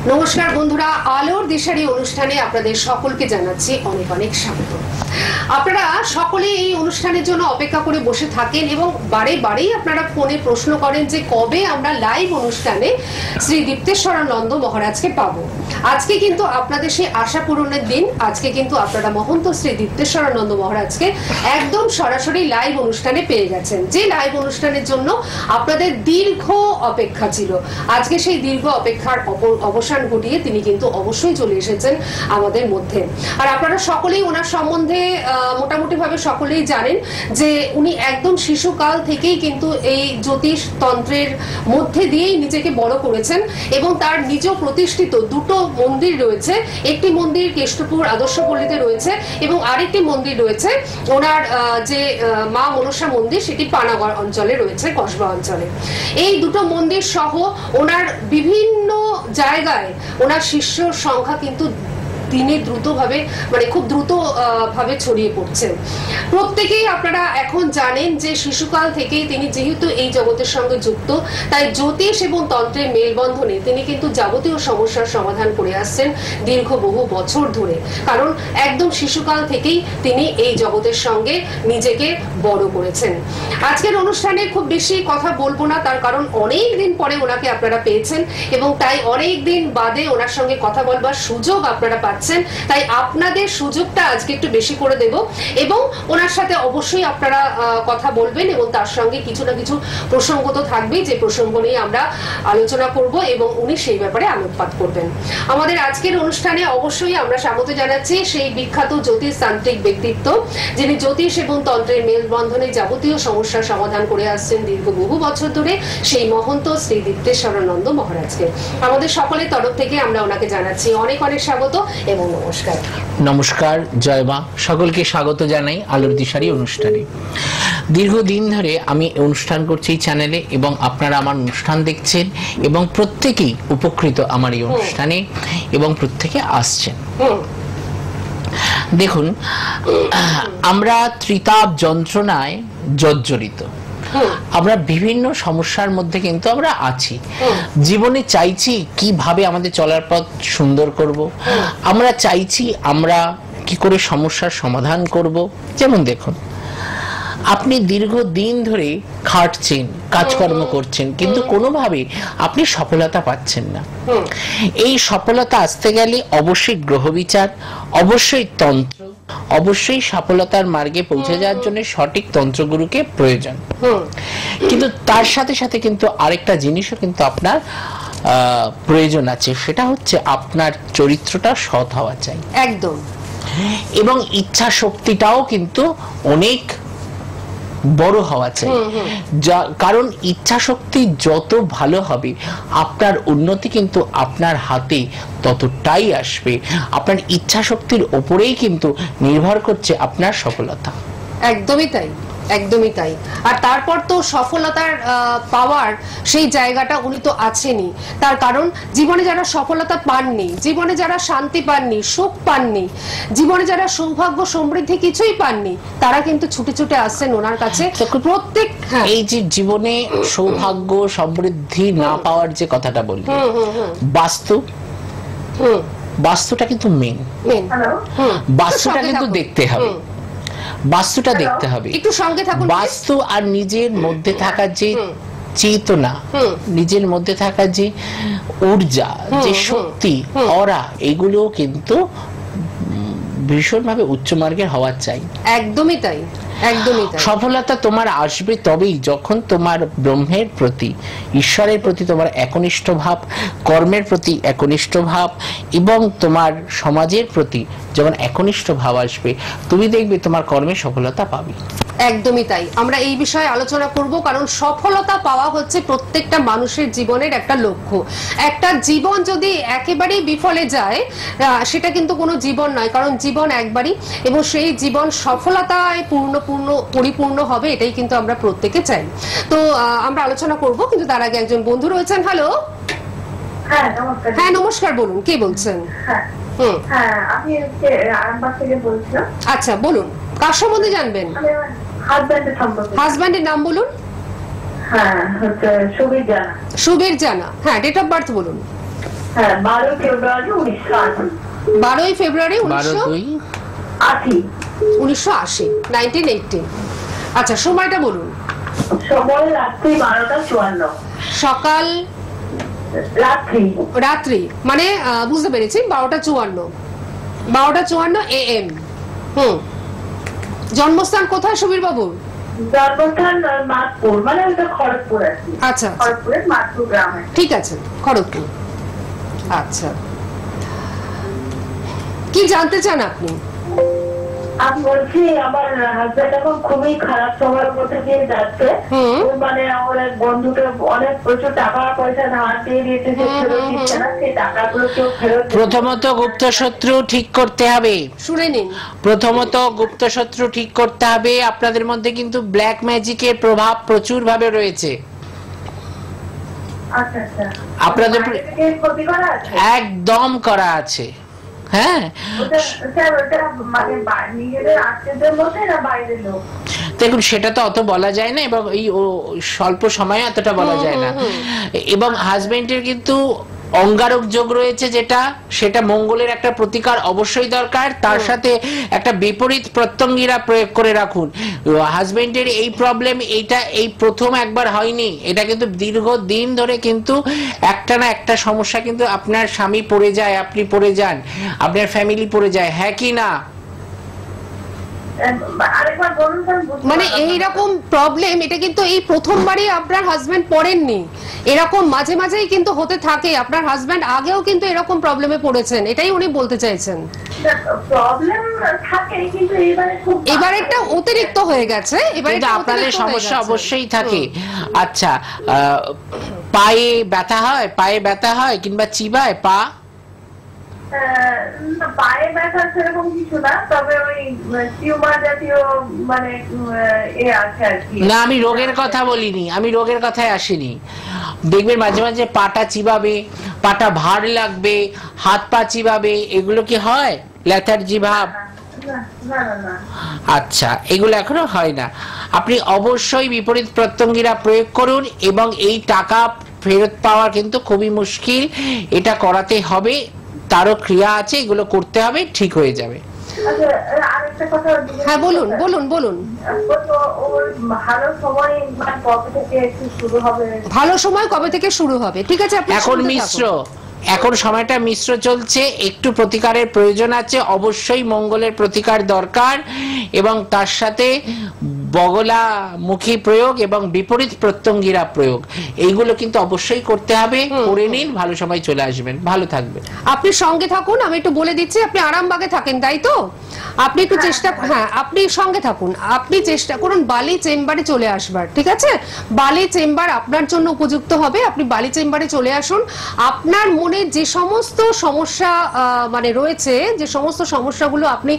নমস্কার বন্ধুরা, আলোর দিশারি অনুষ্ঠানে আপনাদের সকলকে জানাচ্ছি অনেক অনেক স্বাগত। আপনারা সকলে এই অনুষ্ঠানের জন্য অপেক্ষা করে বসে থাকেন এবং বারে বারেই আপনারা ফোনে প্রশ্ন করেন যে কবে আমরা লাইভ অনুষ্ঠানে শ্রী দীপ্তেশ্বরানন্দ মহারাজকে পাবো। আজকে কিন্তু আপনাদের সেই আশা পূরণের দিন। আজকে কিন্তু আপনারা মহন্ত শ্রী দীপ্তেশ্বরানন্দ মহারাজকে একদম সরাসরি লাইভ অনুষ্ঠানে পেয়ে গেছেন, যে লাইভ অনুষ্ঠানের জন্য আপনাদের দীর্ঘ অপেক্ষা ছিল। আজকে সেই দীর্ঘ অপেক্ষার অবসান ঘটিয়ে তিনি কিন্তু অবশ্যই চলে এসেছেন আমাদের মধ্যে। আর আপনারা সকলেই ওনার সম্বন্ধে মোটামুটি ভাবে সকলেই জানেন যে উনি একদম শিশুকাল থেকেই কিন্তু এই জ্যোতিষ তন্ত্রের মধ্যে দিয়েই নিজেকে বড় করেছেন এবং তার নিজ প্রতিষ্ঠিত দুটো মন্দির রয়েছে। একটি মন্দির কেষ্টপুর আদর্শপল্লীতে রয়েছে এবং আরেকটি মন্দির রয়েছে ওনার যে মা মনসা মন্দির, সেটি পানাগড় অঞ্চলে রয়েছে, কসবা অঞ্চলে। এই দুটো মন্দির সহ ওনার বিভিন্ন জায়গায় ওনার শিষ্যর সংখ্যা কিন্তু দিনে দ্রুতভাবে খুব দ্রুত ভাবে ছড়িয়ে পড়ছে। প্রত্যেকেই আপনারা এখন জানেন যে শিশুকাল থেকেই তিনি যেহেতু এই জগতের সঙ্গে যুক্ত, তাই জ্যোতিষ এবং তন্ত্রের মেলবন্ধনে তিনি কিন্তু যাবতীয় সমস্যার সমাধান করে আসছেন দীর্ঘ বহু বছর ধরে। কারণ একদম শিশুকাল থেকেই তিনি এই জগতের সঙ্গে নিজেকে বড় করেছেন। আজকের অনুষ্ঠানে খুব বেশি কথা বলবো না, তার কারণ অনেক দিন পরে ওনাকে আপনারা পেয়েছেন এবং তাই অনেক দিন বাদে ওনার সঙ্গে কথা বলবার সুযোগ আপনারা পাচ্ছেন। তাই আপনাদের সুযোগটা আজকে একটু বেশি করে দেব এবং ওনার সাথে অবশ্যই আপনারা কথা বলবেন এবং তার সঙ্গে কিছু না কিছু প্রসঙ্গ তো থাকবেই, যে প্রসঙ্গ নিয়ে আমরা আলোচনা করব এবং উনি সেই ব্যাপারে আলোকপাত করবেন। আমাদের আজকের অনুষ্ঠানে অবশ্যই আমরা স্বাগত জানাচ্ছি সেই বিখ্যাত জ্যোতিষ তান্ত্রিক ব্যক্তিত্ব, যিনি জ্যোতিষ এবং তন্ত্রের মেলবন্ধনে যাবতীয় সমস্যার সমাধান করে আসছেন দীর্ঘ বহু বছর ধরে, সেই মহন্ত শ্রী দীপ্তেশ্বরানন্দ মহারাজকে। আমাদের সকলের তরফ থেকে আমরা ওনাকে জানাচ্ছি অনেক অনেক স্বাগত এবং নমস্কার। নমস্কার, জয় মা। সকলকে স্বাগত জানাই আলোর দিশারি অনুষ্ঠানে। দীর্ঘদিন ধরে আমি অনুষ্ঠান করছি এই চ্যানেলে এবং আপনারা আমার অনুষ্ঠান দেখছেন এবং প্রত্যেকেই উপকৃত আমার এই অনুষ্ঠানে এবং প্রত্যেকে আসছেন। দেখুন, আমরা ত্রিতাপ যন্ত্রণায় জর্জরিত, আমরা বিভিন্ন সমস্যার মধ্যে কিন্তু আমরা আছি। জীবনে চাইছি কিভাবে আমাদের চলার পথ সুন্দর করব, আমরা চাইছি আমরা কি করে সমস্যার সমাধান করব। যেমন দেখুন, আপনি দীর্ঘদিন ধরে খাটছেন, কাজকর্ম করছেন, কিন্তু কোনোভাবে আপনি সফলতা পাচ্ছেন না। এই সফলতা আসতে গেলে অবশ্যই গ্রহ বিচার, অবশ্যই তন্ত্র, অবশ্যই সফলতার মার্গে পৌঁছে যাওয়ার জন্য সঠিক তন্ত্রগুরুকে প্রয়োজন। কিন্তু তার সাথে সাথে কিন্তু আরেকটা জিনিসও কিন্তু আপনার প্রয়োজন আছে, সেটা হচ্ছে আপনার চরিত্রটা সৎ হওয়া চাই একদম, এবং ইচ্ছা শক্তিটাও কিন্তু অনেক বড় হওয়া চাই। কারণ ইচ্ছা শক্তি যত ভালো হবে আপনার উন্নতি কিন্তু আপনার হাতে ততটাই আসবে। আপনার ইচ্ছা শক্তির ওপরেই কিন্তু নির্ভর করছে আপনার সফলতা। একদমই তাই, একদমই তাই। আর তারপর তো সফলতার পাওয়ার সেই জায়গাটা উনি তো আছেনই। তার কারণ জীবনে যারা সফলতা পাননি, জীবনে যারা শান্তি পাননি, সুখ পাননি, জীবনে যারা সৌভাগ্য সমৃদ্ধি কিছুই পাননি, তারা কিন্তু ছুটে ছুটে আসছেন ওনার কাছে। প্রত্যেক এই যে জীবনে সৌভাগ্য সমৃদ্ধি না পাওয়ার যে কথাটা বলি, বাস্তুটা কিন্তু মেন, বাস্তুটা কিন্তু দেখতে হবে, বাস্তুটা দেখতে হবে। একটু সঙ্গে থাকুন। বাস্তু আর নিজের মধ্যে থাকা যে চেতনা, নিজের মধ্যে থাকা যে ঊর্জা, যে শক্তি, অরা, এগুলো কিন্তু ভীষণভাবে উচ্চ মার্গের হওয়া চাই। একদমই তাই, একদমই তাই। সফলতা তোমার আসবে তবেই যখন তোমার ব্রহ্মের প্রতি, ঈশ্বরের প্রতি তোমার একনিষ্ঠ ভাব, কর্মের প্রতি একনিষ্ঠ ভাব এবং তোমার সমাজের প্রতি যখন একনিষ্ঠ ভাব আসবে, তুমি দেখবে তোমার কর্মে সফলতা পাবে। একদমই তাই। আমরা এই বিষয়ে আলোচনা করব, কারণ সফলতা পাওয়া হচ্ছে প্রত্যেকটা মানুষের জীবনের একটা লক্ষ্য। একটা জীবন যদি একেবারেই বিফলে যায় সেটা কিন্তু কোনো জীবন নয়, কারণ জীবন একবারই এবং সেই জীবন সফলতায় পরিপূর্ণ হবে, এটাই কিন্তু আমরা প্রত্যেকে চাই। তো আমরা আলোচনা করব, কিন্তু তার আগে একজন বন্ধু রয়েছেন। হ্যালো। হ্যাঁ নমস্কার, বলুন কে বলছেন? আমি আরামবাগ থেকে বলছিলাম। আচ্ছা বলুন, কার সম্বন্ধে জানবেন? হাজবেন্ডের নাম বলুন। সুবীর জানা। সুবীর জানা, হ্যাঁ। ডেট অফ বার্থ বলুন। হ্যাঁ 12 ফেব্রুয়ারি 1980। 12ই ফেব্রুয়ারি 80। 1980, 1980। আচ্ছা, সময়টা বলুন। সময় রাত্রি 12টা 54। সকাল রাত্রি মানে বুঝতে পেরেছি, 12টা 54 AM। জন্মস্থান কোথায় সুবীর বাবু? জন্মস্থান মাতপুর, মানে ওটা খড়গপুর আর কি। আচ্ছা, খড়গপুরের মাতপুর গ্রামে। ঠিক আছে, খড়গপুর। আচ্ছা, কি জানতে চান আপনি? আমি বলছি আমার হাজবেন্ড এখন খুবই খারাপ সময়ের মধ্যে দিয়ে যাচ্ছে। মানে আমার এক বন্ধুকে অনেক প্রচুর টাকা পয়সা ধার দিয়ে দিয়েছে, সে ফেরত দিচ্ছে না, সেই টাকাগুলো কেউ ফেরত। প্রথমত গুপ্তশত্রু ঠিক করতে হবে। শুনে নিন, প্রথমত গুপ্তশত্রু ঠিক করতে হবে। আপনাদের মধ্যে কিন্তু ব্ল্যাক ম্যাজিকের প্রভাব প্রচুর ভাবে রয়েছে। আচ্ছা আচ্ছা, আপনাদের ক্ষতি করা আছে? একদম করা আছে। হ্যাঁ, দেখুন সেটা তো অত বলা যায় না, এবং এই স্বল্প সময়ে এতটা বলা যায় না। এবং হাজবেন্ডের কিন্তু অঙ্গারক যোগ রয়েছে, সেটা মঙ্গলের একটা প্রতিকার অবশ্যই দরকার। তার সাথে একটা বিপরীত প্রত্যঙ্গিরা প্রয়োগ করে রাখুন। হাজবেন্ডের এই প্রবলেম, এই প্রথম একবার হয়নি, এটা কিন্তু দীর্ঘদিন ধরে কিন্তু একটা না একটা সমস্যা কিন্তু আপনার স্বামী পড়ে যায়, আপনি পড়ে যান, আপনার ফ্যামিলি পড়ে যায়, হ্যাঁ কি না? মানে এইরকম প্রবলেম, এটা কিন্তু এই প্রথমবারই আপনার হাজবেন্ড পড়েননি, এরকম মাঝে মাঝেই কিন্তু হতে থাকে। আপনার হাজবেন্ড আগেও কিন্তু এরকম প্রবলেমে পড়েছেন, এটাই উনি বলতে চাইছেন। এবার একটা অতিরিক্ত হয়ে গেছে, এবার আপনাদের সমস্যা অবশ্যই থাকে। আচ্ছা, পায়ে ব্যথা হয় কিংবা চিবায় পা? পায়ে ব্যথা সেরকম কিছু না, তবে ওই টিউমার জাতীয় মানে আছে আর কি। না, আমি রোগের কথা বলিনি, আমি রোগের কথায় আসিনি। দেখবেন মাঝে মাঝে পাটা চিবাবে, পাটা ভার লাগবে, হাত পা চিবাবে, এগুলো কি হয়? লেথার্জি ভাব? আচ্ছা, এগুলো এখনো হয় না। আপনি অবশ্যই বিপরীত প্রত্যঙ্গিরা প্রয়োগ করুন, এবং এই টাকা ফেরত পাওয়া কিন্তু খুবই মুশকিল, এটা করাতে হবে, তারও ক্রিয়া আছে, এগুলো করতে হবে, ঠিক হয়ে যাবে। হ্যাঁ বলুন বলুন বলুন। ভালো সময় কবে থেকে শুরু হবে? ঠিক আছে, এখন সময়টা মিশ্র চলছে, একটু প্রতিকারের প্রয়োজন আছে, অবশ্যই মঙ্গলের প্রতিকার দরকার, এবং তার সাথে বগলামুখী প্রয়োগ এবং বিপরীত প্রত্যঙ্গিরা প্রয়োগ, এইগুলো কিন্তু অবশ্যই করতে হবে। করে নিন, ভালো সময় চলে আসবেন, ভালো থাকবেন। আপনি সঙ্গে থাকুন, আমি একটু বলে দিচ্ছি, আপনি আরামবাগে থাকেন তাই তো? আপনি একটু চেষ্টা, হ্যাঁ আপনি সঙ্গে থাকুন, আপনি চেষ্টা করুন বালি চেম্বারে চলে আসবার। ঠিক আছে, বালি চেম্বার আপনার জন্য উপযুক্ত হবে। আপনি বালি চেম্বারে চলে আসুন। আপনার মনে যে সমস্ত সমস্যা মানে রয়েছে, যে সমস্ত সমস্যাগুলো আপনি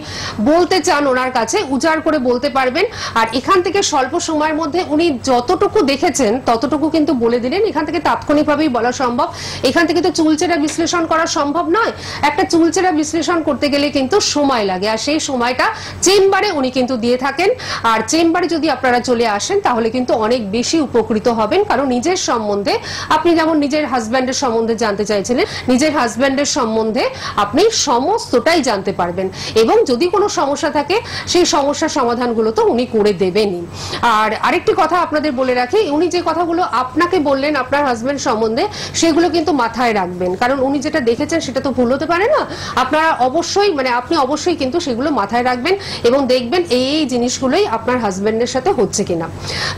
বলতে চান ওনার কাছে, উজাড় করে বলতে পারবেন। আর এখান থেকে স্বল্প সময়ের মধ্যে উনি যতটুকু দেখেছেন ততটুকু কিন্তু বলে দিলেন। এখান থেকে তাৎক্ষণিকভাবেই বলা সম্ভব, এখান থেকে তো চুলচেরা বিশ্লেষণ করা সম্ভব নয়। একটা চুলচেরা বিশ্লেষণ করতে গেলে কিন্তু সময় লাগে, আর সেই সময়টা চেম্বারে উনি কিন্তু দিয়ে থাকেন। আর চেম্বারে যদি আপনারা চলে আসেন তাহলে কিন্তু অনেক বেশি উপকৃত হবেন, কারণ নিজের সম্বন্ধে, আপনি যেমন নিজের হাজব্যান্ডের সম্বন্ধে জানতে চাইছিলেন, নিজের হাজব্যান্ডের সম্বন্ধে আপনি সমস্তটাই জানতে পারবেন, এবং যদি কোনো সমস্যা থাকে সেই সমস্যার সমাধানগুলো তো উনি করে দেবেনই। আর আরেকটি কথা আপনাদের বলে রাখি, উনি যে কথাগুলো আপনাকে বললেন আপনার হাজব্যান্ড সম্বন্ধে, সেগুলো কিন্তু মাথায় রাখবেন, কারণ উনি যেটা দেখেছেন সেটা তো ভুল হতে পারে না। আপনারা অবশ্যই, মানে আপনি অবশ্যই কিন্তু সেগুলো মাথায় রাখবেন, এবং দেখবেন এই জিনিসগুলোই আপনার হাজব্যান্ডের সাথে হচ্ছে কিনা।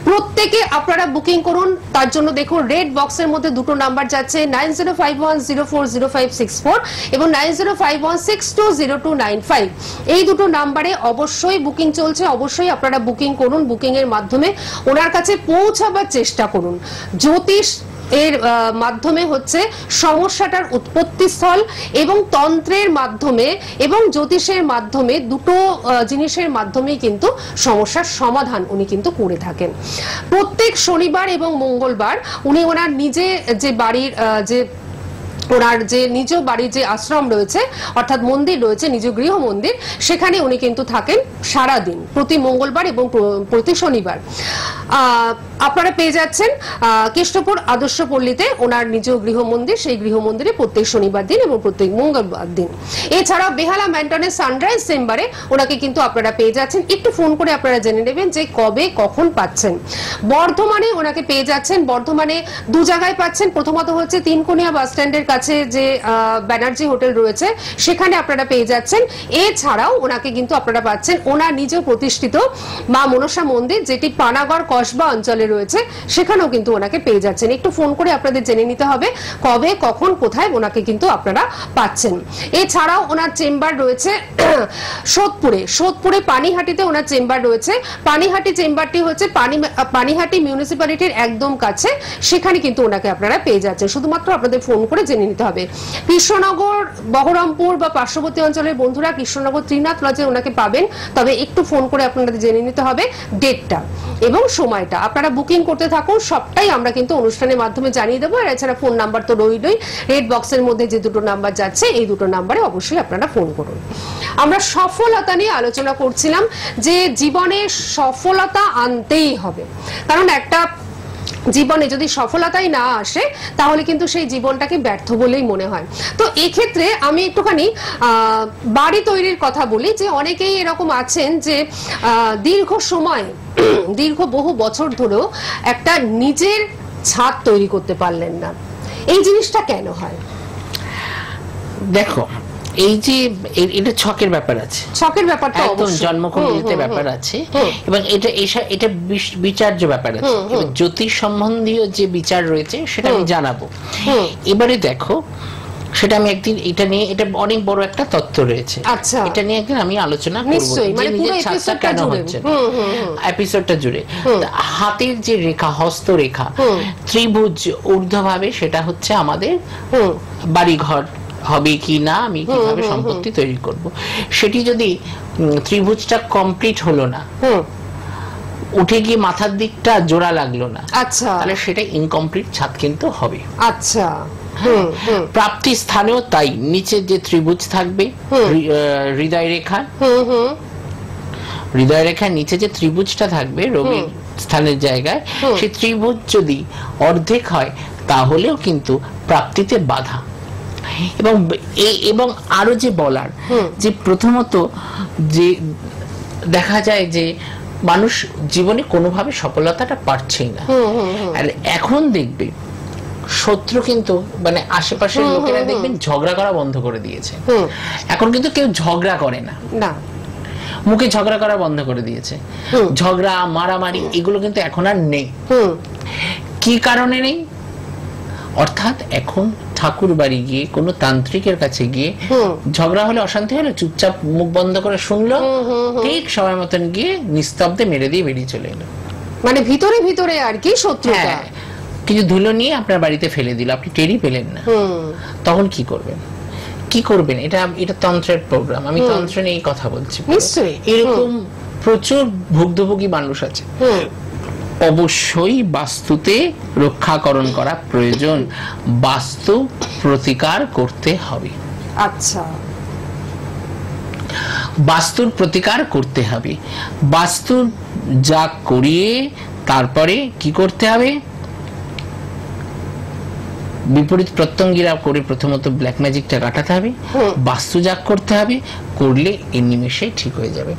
প্রত্যেকে আপনারা বুকিং করুন, তার জন্য দেখুন রেড বক্সের মধ্যে দুটো নাম্বার যাচ্ছে, 9051040564 এবং 9051620295। এই দুটো নাম্বারে অবশ্যই বুকিং চলছে, অবশ্যই আপনারা বুকিং করুন। বুকিং এর মাধ্যমে ওনার কাছে পৌঁছাবার চেষ্টা করুন। জ্যোতিষ এর মাধ্যমে হচ্ছে সমস্যাটার উৎপত্তিস্থল, এবং তন্ত্রের মাধ্যমে এবং জ্যোতিষের মাধ্যমে, দুটো জিনিসের মাধ্যমেই কিন্তু সমস্যার সমাধান উনি কিন্তু করে থাকেন। প্রত্যেক শনিবার এবং মঙ্গলবার উনি ওনার নিজে যে বাড়ির ওনার যে নিজ বাড়ির যে আশ্রম রয়েছে, অর্থাৎ মন্দির রয়েছে, নিজ গৃহ মন্দির, সেখানে উনি কিন্তু থাকেন সারাদিন, প্রতি মঙ্গলবার এবং প্রতি শনিবার। আপনারা পেয়ে যাচ্ছেন কেষ্টপুর আদর্শ পল্লীতে ওনার নিজ গৃহ মন্দির, সেই গৃহ মন্দিরে প্রত্যেক শনিবার দিন এবং প্রত্যেক মঙ্গলবার দিন। এছাড়াও বেহালা ম্যান্টনের সানরাইজ চেম্বারে ওনাকে কিন্তু আপনারা পেয়ে যাচ্ছেন। একটু ফোন করে আপনারা জেনে নেবেন যে কবে কখন পাচ্ছেন। বর্ধমানে ওনাকে পেয়ে যাচ্ছেন, বর্ধমানে দু জায়গায় পাচ্ছেন। প্রথমত হচ্ছে তিনকোনিয়া বাস স্ট্যান্ডের কাছে যে ব্যানার্জি হোটেল রয়েছে সেখানে আপনারা পেয়ে যাচ্ছেন। এছাড়াও ওনাকে কিন্তু আপনারা পাচ্ছেন ওনার নিজ প্রতিষ্ঠিত মা মনসা মন্দির, যেটি পানাগড় কসবা অঞ্চলে রয়েছে, সেখানেও কিন্তু ওনাকে পেয়ে যাচ্ছেন। একটু ফোন করে আপনাদের জেনে নিতে হবে কবে কখন কোথায় ওনাকে কিন্তু আপনারা পাচ্ছেন। এছাড়াও ওনার চেম্বার রয়েছে সোদপুরে পানিহাটিতে ওনার চেম্বার রয়েছে। পানিহাটি চেম্বারটি হচ্ছে পানিহাটি মিউনিসিপ্যালিটির একদম কাছে, সেখানে কিন্তু ওনাকে আপনারা পেয়ে যাচ্ছেন। শুধুমাত্র আপনাদের ফোন করে জেনে নিতে হবে। কৃষ্ণনগর, বহরমপুর বা পার্শ্ববর্তী অঞ্চলের বন্ধুরা কৃষ্ণনগর ত্রিনাথ লজে ওনাকে পাবেন, তবে একটু ফোন করে আপনাদের জেনে নিতে হবে ডেটটা এবং সময়টা। আপনারা বুকিং করতে থাকুন, সবটাই আমরা কিন্তু অনুষ্ঠানের মাধ্যমে জানিয়ে দেবো। আর এছাড়া ফোন নাম্বার তো রইলই, রেড বক্সের মধ্যে যে দুটো নাম্বার যাচ্ছে এই দুটো নাম্বারে অবশ্যই আপনারা ফোন করুন। আমরা সফলতা নিয়ে আলোচনা করছিলাম যে জীবনে সফলতা আনতেই হবে, কারণ একটা জীবনে যদি সফলতাই না আসে তাহলে কিন্তু সেই জীবনটাকে ব্যর্থ বলেই মনে হয়। তো এক্ষেত্রে আমি একটুখানি বাড়ি তৈরির কথা বলি, যে অনেকেই এরকম আছেন যে দীর্ঘ সময় দীর্ঘ বহু বছর ধরেও একটা নিজের ছাদ তৈরি করতে পারলেন না। এই জিনিসটা কেন হয়? দেখো, এই যে এটা ছকের ব্যাপার আছে, ছকের ব্যাপারটা একদম জন্মকুণ্ডলিতে ব্যাপার আছে, এবং এটা বিচার্য ব্যাপার আছে। এবং জ্যোতিষ সম্বন্ধীয় যে বিচার রয়েছে সেটা আমি জানাবো। এবারে দেখো, সেটা আমি একদিন এটা নিয়ে, এটা অনেক বড় একটা তত্ত্ব রয়েছে, আচ্ছা, এটা নিয়ে একদিন আমি আলোচনা করব যে নিজের ছাদটা কেন হচ্ছে এপিসোডটা জুড়ে। হাতের যে রেখা, হস্তরেখা, ত্রিভুজ ঊর্ধ্বভাবে, সেটা হচ্ছে আমাদের বাড়িঘর হবে কি না, আমি কিভাবে সম্পত্তি তৈরি করব। সেটি যদি ত্রিভুজটা কমপ্লিট হলো না, উঠে গিয়ে মাথার দিকটা জোড়া লাগলো না, আচ্ছা, তাহলে সেটা ইনকমপ্লিট ছাদ কিন্তু হবে। আচ্ছা, প্রাপ্তি স্থানেও তাই, নিচে যে ত্রিভুজ থাকবে হৃদয় রেখার নিচে যে ত্রিভুজটা থাকবে রোগীর স্থানের জায়গায়, সেই ত্রিভুজ যদি অর্ধেক হয় তাহলেও কিন্তু প্রাপ্তিতে বাধা। এবং আরো যে বলার, যে প্রথমত যে দেখা যায় যে মানুষ জীবনে কোনোভাবে সফলতাটা পারছেই না। আর এখন দেখবে শত্রু কিন্তু, মানে আশেপাশের লোকেরা দেখবেন ঝগড়া করা বন্ধ করে দিয়েছে। এখন কিন্তু কেউ ঝগড়া করে না, মুখে ঝগড়া করা বন্ধ করে দিয়েছে। ঝগড়া, মারামারি এগুলো কিন্তু এখন আর নেই। কি কারণে নেই? অর্থাৎ এখন ঠাকুর বাড়ি গিয়ে, কোনো তান্ত্রিকের কাছে গিয়ে ঝগড়া হলে, অশান্তি হলে চুপচাপ মুখ বন্ধ করে শুনলো, ঠিক সময় মতন গিয়ে নিস্তব্ধে মেরে দিয়ে বেরিয়ে চলে এলো। মানে ভিতরে ভিতরে আর কি শত্রুতা, কিছু ধুলো নিয়ে আপনার বাড়িতে ফেলে দিল, আপনি টেরই পেলেন না। তখন কি করবেন? এটা তন্ত্রের প্রোগ্রাম, আমি তন্ত্র নিয়ে কথা বলছি। এরকম প্রচুর ভুক্তভোগী মানুষ আছে। অবশ্যই বাস্তুতে রক্ষাকরণ করা প্রয়োজন, বাস্তু প্রতিকার করতে হবে। আচ্ছা, বাস্তুর প্রতিকার করতে হবে। বাস্তু যা করিয়ে তারপরে কি করতে হবে? বিপরীত প্রত্যঙ্গিরা করে প্রথমত ব্ল্যাক ম্যাজিকটা কাটাতে হবে, বাস্তু জাগ করতে হবে, করলে এই নিমেষে ঠিক হয়ে যাবে।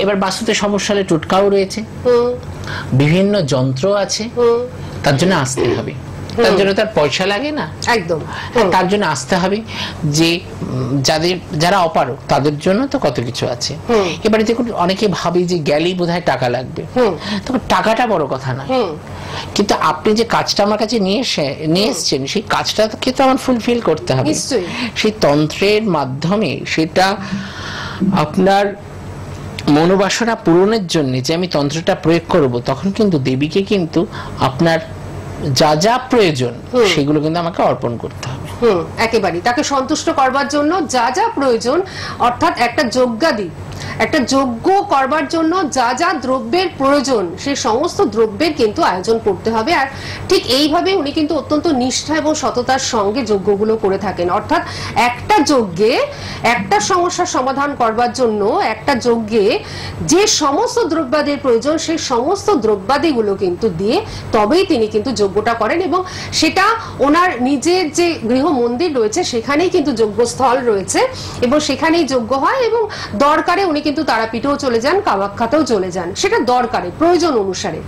এবার বাস্তুতে সমস্যা হলে টোটকাও রয়েছে, বিভিন্ন যন্ত্র আছে, তার জন্য আসতে হবে। তার জন্য তার পয়সা লাগে না, একদম। তার জন্য আসতে হবে। যে যারা অপারক তাদের জন্য তো কত কিছু আছে। এবারে দেখুন, অনেকে ভাবে যে গেলেই বোধহয় টাকা লাগবে, তবে টাকাটা বড় কথা না, কিন্তু আপনি যে কাজটা আমার কাছে নিয়ে এসছেন, সেই কাজটাকে তো আমার ফুলফিল করতে হবে। সেই তন্ত্রের মাধ্যমে সেটা আপনার মনোবাসনা পূরণের জন্য যে আমি তন্ত্রটা প্রয়োগ করব, তখন কিন্তু দেবীকে কিন্তু আপনার যা যা প্রয়োজন সেগুলো কিন্তু আমাকে অর্পণ করতে হবে। একেবারে তাকে সন্তুষ্ট করবার জন্য যা যা প্রয়োজন, অর্থাৎ একটা যজ্ঞাদি, একটা যজ্ঞ করবার জন্য যা যা দ্রব্যের প্রয়োজন সেই সমস্ত দ্রব্যের কিন্তু আয়োজন করতে হবে। আর ঠিক এইভাবে উনি কিন্তু অত্যন্ত নিষ্ঠা এবং সততার সঙ্গে যজ্ঞগুলো করে থাকেন। অর্থাৎ একটা যজ্ঞে একটা সমস্যার সমাধান করবার জন্য একটা যজ্ঞে যে সমস্ত দ্রব্যাদির প্রয়োজন সেই সমস্ত দ্রব্যাদিগুলো কিন্তু দিয়ে তবেই তিনি কিন্তু যজ্ঞটা করেন, এবং সেটা ওনার নিজের যে গৃহ মন্দির রয়েছে সেখানেই কিন্তু যজ্ঞস্থল রয়েছে এবং সেখানেই যজ্ঞ হয়। এবং দরকারে উনি কিন্তু তারাপীঠেও চলে যান, কামাখ্যাতেও চলে যান, সেটা দরকারে প্রয়োজন অনুসারে।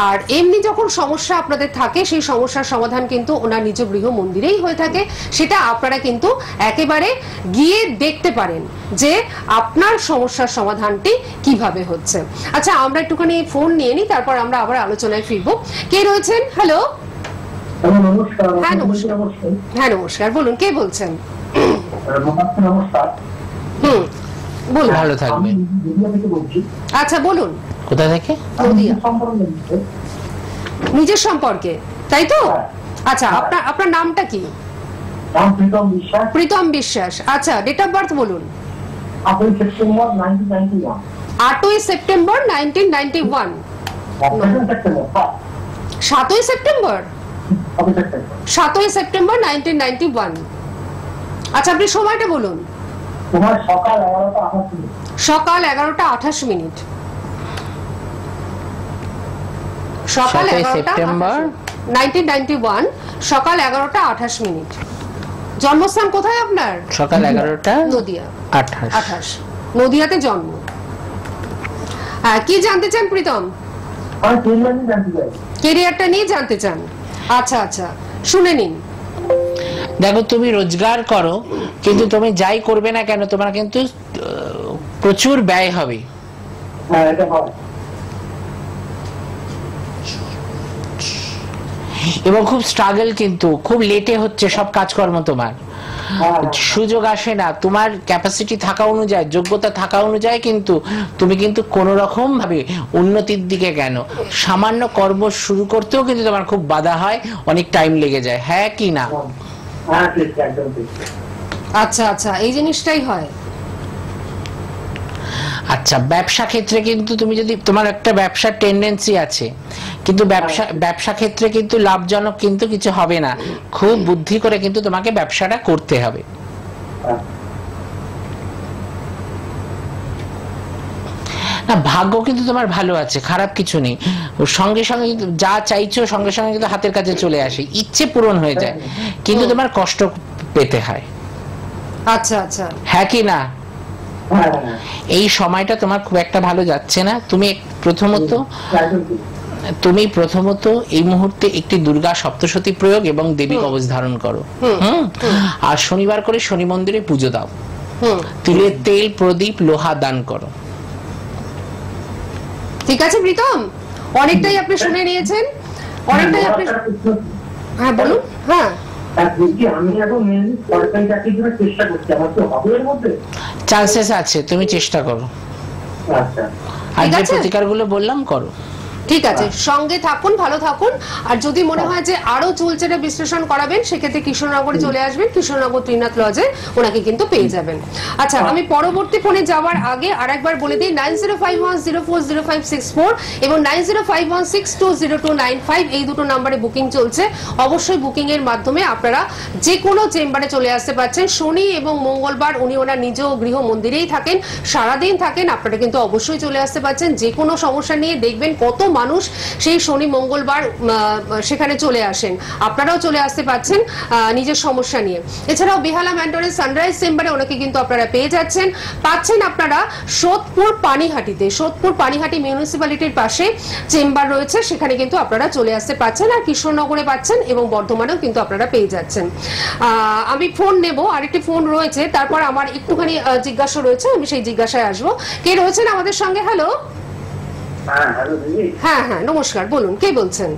আর এমনি যখন সমস্যা আপনাদের থাকে সেই সমস্যার সমাধান কিন্তু ওনার নিজ গৃহ মন্দিরেই হয়ে থাকে। সেটা আপনারা কিন্তু একেবারে গিয়ে দেখতে পারেন যে আপনার সমস্যার সমাধানটি কিভাবে হচ্ছে। আচ্ছা, আমরা একটুখানি ফোন নিয়ে নিই, তারপর আমরা আবার আলোচনায় ফিরবো। কে রয়েছেন? হ্যালো। নমস্কার। হ্যাঁ নমস্কার। হ্যাঁ নমস্কার, বলুন কে বলছেন? নমস্কার। বলুন। ভালো থাকবেন। আচ্ছা বলুন। কোথা থেকে? নদিয়া। নিজের সম্পর্কে, তাই তো? আচ্ছা, আপনার নামটা কি? প্রীতম বিশ্বাস। আচ্ছা, ডেট অফ বার্থ বলুন। 8 সেপ্টেম্বর 1991। 8 সেপ্টেম্বর 1991। 7 September 7 September 1991। আচ্ছা, আপনি সময়টা বলুন। সকাল 11টা 28 মিনিট। সকাল 11টা সেপ্টেম্বর 1991, সকাল 11টা 28 মিনিট। জন্মস্থান কোথায় আপনার? সকাল 11টা নদিয়া 28। নদিয়াতে জন্ম। কি জানতে চান প্রীতম? কেরিয়ারটা নিয়ে জানতে চান? আচ্ছা আচ্ছা, শুনে নিন। দেখো, তুমি রোজগার করো, কিন্তু তুমি যাই করবে না কেন তোমার কিন্তু প্রচুর ব্যয় হবে। এবং খুব স্ট্রাগল, কিন্তু খুব লেটে হচ্ছে সব কাজকর্ম। তোমার সুযোগ আসে না, তোমার ক্যাপাসিটি থাকা অনুযায়ী, যোগ্যতা থাকা অনুযায়ী কিন্তু তুমি কিন্তু কোন রকম ভাবে উন্নতির দিকে কেন সামান্য কর্ম শুরু করতেও কিন্তু তোমার খুব বাধা হয়, অনেক টাইম লেগে যায়। হ্যাঁ কি না? আচ্ছা আচ্ছা, এই জিনিসটাই হয়। আচ্ছা, ব্যবসা ক্ষেত্রে কিন্তু তুমি যদি তোমার একটা ব্যবসার টেন্ডেন্সি আছে, কিন্তু ব্যবসা ক্ষেত্রে কিন্তু লাভজনক কিন্তু কিছু হবে না। খুব বুদ্ধি করে কিন্তু তোমাকে ব্যবসাটা করতে হবে। না, ভাগ্য কিন্তু তোমার ভালো আছে, খারাপ কিছু নেই। সঙ্গে সঙ্গে যা চাইছো সঙ্গে সঙ্গে কিন্তু হাতের কাছে চলে আসে, ইচ্ছে পূরণ হয়ে যায়, কিন্তু তোমার কষ্ট পেতে হয়। আচ্ছা আচ্ছা, হ্যাঁ কি না? এই সময়টা তোমার খুব একটা ভালো যাচ্ছে না। তুমি প্রথমত এই মুহূর্তে একটি দুর্গা সপ্তশতী প্রয়োগ এবং দেবী কবচ ধারণ করো। আর শনিবার করে শনি মন্দিরে পুজো দাও। তিলের তেল, প্রদীপ, লোহা দান করো। ঠিক আছে প্রীতম, অনেকটাই আপনি শুনে নিয়েছেন, অনেকটাই আপনি। হ্যাঁ বলুন। হ্যাঁ, চান্সেস আছে, তুমি চেষ্টা করো। আর যে প্রতিকারগুলো বললাম করো। ঠিক আছে, সঙ্গে থাকুন, ভালো থাকুন। আর যদি মনে হয় যে আরো চুলচেরা বিশ্লেষণ করাবেন, সেক্ষেত্রে কৃষ্ণনগরে চলে আসবেন, কৃষ্ণনগর ত্রিনাথ লজে ওনাকে কিন্তু পেয়ে যাবেন। আচ্ছা, আমি পরবর্তী ফোনে যাওয়ার আগে আরেকবার বলে দিই, 9051040564 এবং 9051620295 এই দুটো নাম্বারে বুকিং চলছে। অবশ্যই বুকিং এর মাধ্যমে আপনারা যে কোনো চেম্বারে চলে আসতে পারছেন। শনি এবং মঙ্গলবার উনি ওনার নিজ গৃহ মন্দিরেই থাকেন, সারাদিন থাকেন। আপনারা কিন্তু অবশ্যই চলে আসতে পারছেন। যে কোনো সমস্যা নিয়ে দেখবেন কত মানুষ সেই শনি মঙ্গলবার সেখানে চলে আসেন। আপনারাও চলে আসতে পারছেন নিজের সমস্যা নিয়ে। এছাড়াও বেহালা ম্যান্টনের সানরাইজ চেম্বারে ওনাকে কিন্তু আপনারা পেয়ে পাচ্ছেন আপনারা সোদপুর পানিহাটিতে। সোদপুর পানিহাটি মিউনিসিপ্যালিটির পাশে চেম্বার রয়েছে, সেখানে কিন্তু আপনারা চলে আসতে পারছেন। আর কৃষ্ণনগরে পাচ্ছেন এবং বর্ধমানেও কিন্তু আপনারা পেয়ে যাচ্ছেন। আমি ফোন নেব, আরেকটি ফোন রয়েছে, তারপর আমার একটুখানি জিজ্ঞাসা রয়েছে, আমি সেই জিজ্ঞাসায় আসবো। কে রয়েছেন আমাদের সঙ্গে? হ্যালো। হ্যাঁ হ্যাঁ, নমস্কার, বলুন কে বলছেন?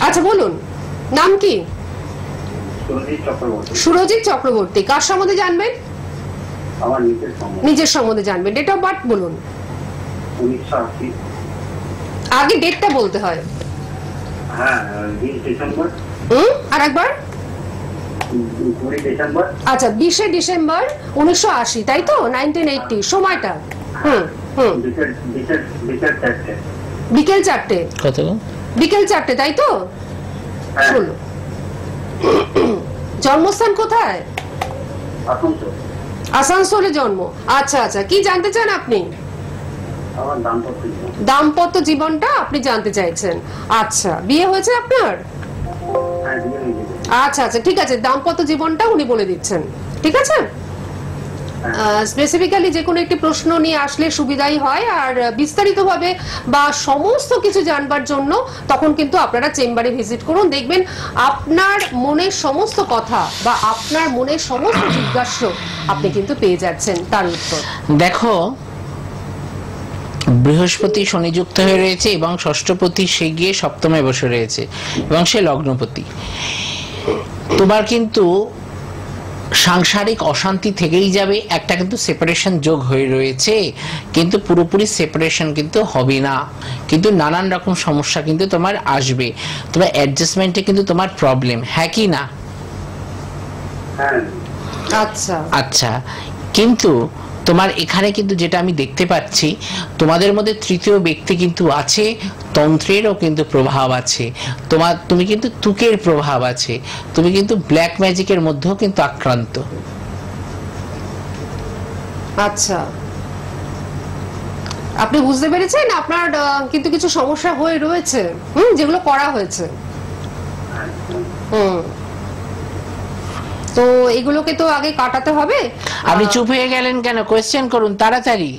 আচ্ছা বলুন, নাম কি? সুরজিৎ চক্রবর্তী। কার সম্বন্ধে জানবেন? নিজের সম্বন্ধে জানবেন। ডেট অফ বার্থ বলুন। আগে ডেটটা বলতে হয়। আর একবার 20 ডিসেম্বর। আচ্ছা 20 ডিসেম্বর 1980, তাই তো? 1980 সময়টা? হুম হুম। বিকেল 4টে। বিকেল 4টে? কত? বিকেল 4টে, তাই তো? হ্যাঁ। শোনো, জন্মস্থান কোথায়? আসানসোল। আসানসোলে জন্ম। আচ্ছা আচ্ছা, কি জানতে চান আপনি? আমার দাম্পত্য জীবন। দাম্পত্য জীবনটা আপনি জানতে চাইছেন। আচ্ছা, বিয়ে হয়েছে আপনার? হ্যাঁ, বিয়ে হয়ে গেছে। আচ্ছা আচ্ছা, ঠিক আছে, দাম্পত্য জীবনটা উনি বলে দিচ্ছেন, ঠিক আছে? স্পেসিফিক্যালি যে কোনো একটি প্রশ্ন নিয়ে আসলে সুবিধাই হয়, আর বিস্তারিতভাবে বা সমস্ত কিছু জানবার জন্য তখন কিন্তু আপনারা চেম্বারে ভিজিট করুন। দেখবেন আপনার মনের সমস্ত কথা বা আপনার মনের সমস্ত জিজ্ঞাসা আপনি কিন্তু পেয়ে যাচ্ছেন তার উত্তর। দেখো, বৃহস্পতি শনিযুক্ত হয়ে রয়েছে এবং ষষ্ঠপতি সে গিয়ে সপ্তমে বসে রয়েছে এবং সে লগ্নপতি। তোমার কিন্তু সাংসারিক অশান্তি থেকেই যাবে, একটা কিন্তু সেপারেশন যোগ হয়ে রয়েছে, কিন্তু পুরোপুরি সেপারেশন কিন্তু হবে না, কিন্তু নানান রকম সমস্যা কিন্তু তোমার আসবে, তোমার অ্যাডজাস্টমেন্টে কিন্তু তোমার প্রবলেম, হ্যাঁ কি না? হ্যাঁ। আচ্ছা আচ্ছা, কিন্তু তোমার এখানে কিন্তু যেটা আমি দেখতে পাচ্ছি, তোমাদের মধ্যে তৃতীয় ব্যক্তি কিন্তু আছে, তন্ত্রেরও কিন্তু প্রভাব আছে, তুমি কিন্তু তুকের প্রভাব আছে, তুমি কিন্তু ব্ল্যাক ম্যাজিকের মধ্যেও কিন্তু আক্রান্ত। আচ্ছা, আপনি বুঝতে পেরেছেন আপনার কিন্তু কিছু সমস্যা হয়ে রয়েছে, যেগুলো করা হয়েছে। তো এগুলোকে তো আগে কাটাতে হবে। আপনি চুপ হয়ে গেলেন কেন? কোয়েশ্চেন করুন তাড়াতাড়ি।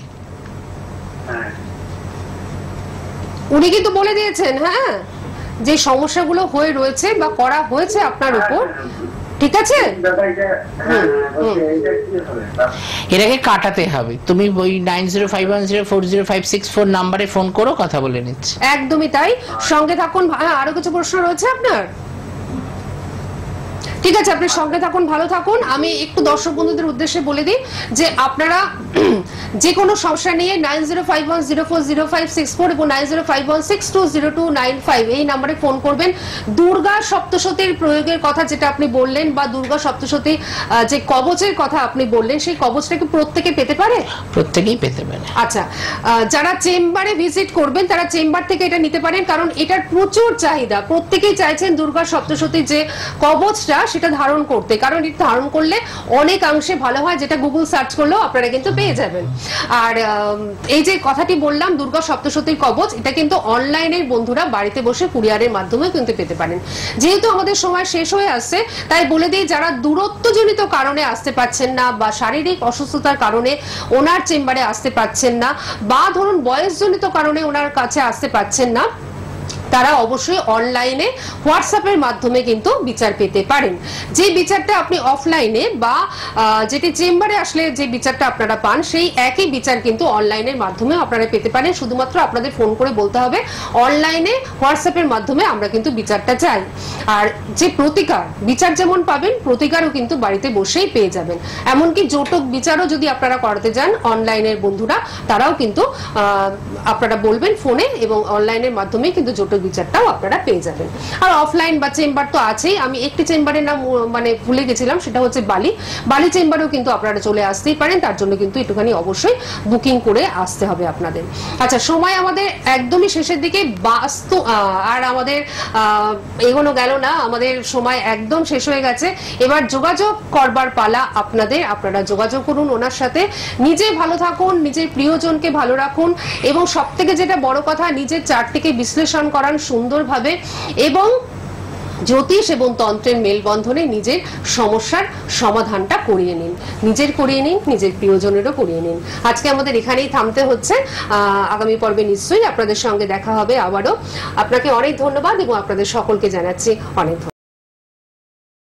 উনি কিন্তু বলে দিয়েছেন, হ্যাঁ, যে সমস্যাগুলো হয়ে রয়েছে বা করা হয়েছে আপনার উপর, ঠিক আছে? এটাকে কাটাতে হবে। তুমি ওই 9051040564 নাম্বারে ফোন করো, কথা বলে নিচ্ছি। একদমই তাই, সঙ্গে থাকুন। আরো কিছু প্রশ্ন রয়েছে আপনার? ঠিক আছে, আপনি সঙ্গে থাকুন, ভালো থাকুন। আমি একটু দর্শক বন্ধুদের উদ্দেশ্যে বলে দিই যে আপনারা যে কোনো সমস্যা নিয়ে 9051040564 এবং 9051620295 এই নম্বরে ফোন করবেন। দুর্গা সপ্তশতীর প্রয়োগের কথা যেটা আপনি বললেন, বা দুর্গা সপ্তশতী যে কবচের কথা আপনি বললেন, সেই কবচটা কি প্রত্যেকে পেতে পারে? প্রত্যেকেই পেতে পারে। আচ্ছা, যারা চেম্বারে ভিজিট করবেন তারা চেম্বার থেকে এটা নিতে পারেন, কারণ এটার প্রচুর চাহিদা। প্রত্যেকেই চাইছেন দুর্গা সপ্তশতীর যে কবচটা সেটা ধারণ করতে, কারণ এটা ধারণ করলে অনেকাংশে ভালো হয়, যেটা গুগল সার্চ করলেও আপনারা কিন্তু পেয়ে যাবেন। আর এই যে কথাটি বললাম দুর্গা সপ্তশতীর কবচ, এটা কিন্তু অনলাইনের বন্ধুরা বাড়িতে বসে কুরিয়ারের মাধ্যমে কিন্তু পেতে পারেন। যেহেতু আমাদের সময় শেষ হয়ে আসছে, তাই বলে দিই, যারা দূরত্বজনিত কারণে আসতে পারছেন না বা শারীরিক অসুস্থতার কারণে ওনার চেম্বারে আসতে পারছেন না, বা ধরুন বয়সজনিত কারণে ওনার কাছে আসতে পারছেন না, তারা অবশ্যই অনলাইনে হোয়াটসঅ্যাপের মাধ্যমে কিন্তু বিচার পেতে পারেন। যে বিচারটা আপনি অফলাইনে বা যেটি চেম্বারে আসলে যে বিচারটা আপনারা পান, সেই একই বিচার কিন্তু অনলাইনের মাধ্যমে আপনারা পেতে পারেন। শুধুমাত্র আপনাদের ফোন করে বলতে হবে অনলাইনে হোয়াটসঅ্যাপের মাধ্যমে আমরা কিন্তু বিচারটা চাই। আর যে প্রতিকার বিচার যেমন পাবেন, প্রতিকারও কিন্তু বাড়িতে বসেই পেয়ে যাবেন। এমনকি জটক বিচারও যদি আপনারা করাতে যান, অনলাইনের বন্ধুরা তারাও কিন্তু আপনারা বলবেন ফোনে, এবং অনলাইনের মাধ্যমে কিন্তু জটক বিচারটাও আপনারা পেয়ে যাবেন। আর অফলাইন বা চেম্বার তো আছেই। আমি একটি চেম্বারের নাম মানে ভুলে গেছিলাম, সেটা হচ্ছে বালি চেম্বারেও কিন্তু আপনারা চলে আসতেই পারেন। তার জন্য কিন্তু একটুখানি অবশ্যই বুকিং করে আসতে হবে আপনাদের। আচ্ছা, সময় আমাদের একদমই শেষের দিকে, আর আমাদের এগোনো গেল না, আমাদের সময় একদম শেষ হয়ে গেছে। এবার যোগাযোগ করবার পালা আপনাদের। আপনারা যোগাযোগ করুন ওনার সাথে। নিজে ভালো থাকুন, নিজের প্রিয়জনকে ভালো রাখুন, এবং সব থেকে যেটা বড় কথা, নিজের চারটিকে বিশ্লেষণ করান সুন্দরভাবে, এবং জ্যোতিষ এবং তন্ত্রের মেলবন্ধনে নিজের সমস্যার সমাধানটা করিয়ে নিন। নিজের করিয়ে নিন, নিজের প্রিয়জনেরও করিয়ে নিন। আজকে আমাদের এখানেই থামতে হচ্ছে। আগামী পর্বে নিশ্চয়ই আপনাদের সঙ্গে দেখা হবে আবারও। আপনাকে অনেক ধন্যবাদ এবং আপনাদের সকলকে জানাচ্ছি অনেক ধন্যবাদ।